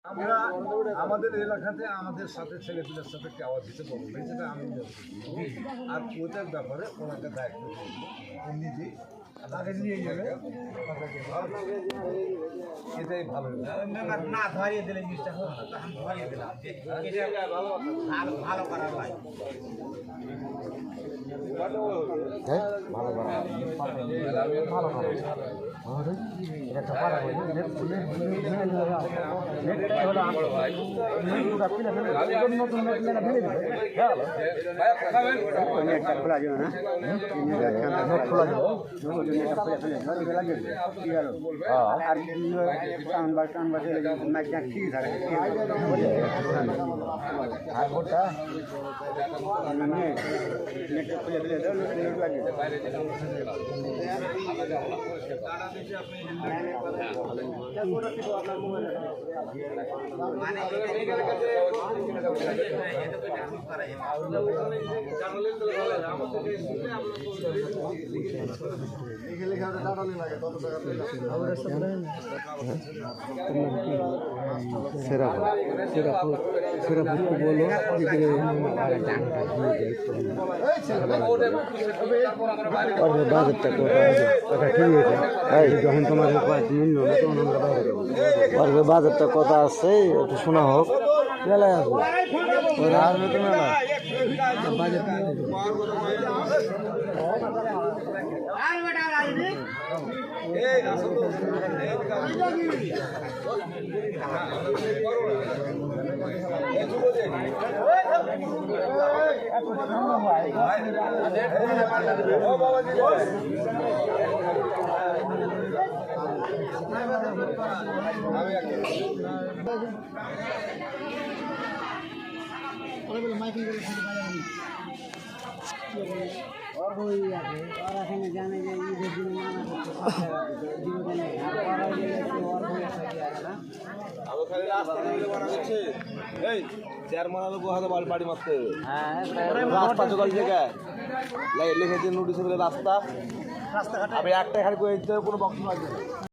আমরা আমাদের এলাকাতে আমাদের সাথে ছেলেপিলের সাথে কে আওয়াজ দিতে বলবো সেটা আমি আর ওটার ব্যাপারে ওনাকে দায়িত্ব করবো ও নিজেই তাকে নিয়ে যাবে এটাই ভালো না ধরিয়ে দিলে জিনিসটা হোক না তখন ধরিয়ে দিলাম ভালো করার লাগে যখন তোমাদের বাজারটা কথা আছে একটু শোনা হোক মেলায় আসবো আসবে তো মেলা বাজার বাড়ি মারতে রাস্তা যোগাল জায়গায় লিখেছে নোটিশ রাস্তা রাস্তাঘাট আমি একটা খালি করে কোনো বক্তব্য আছে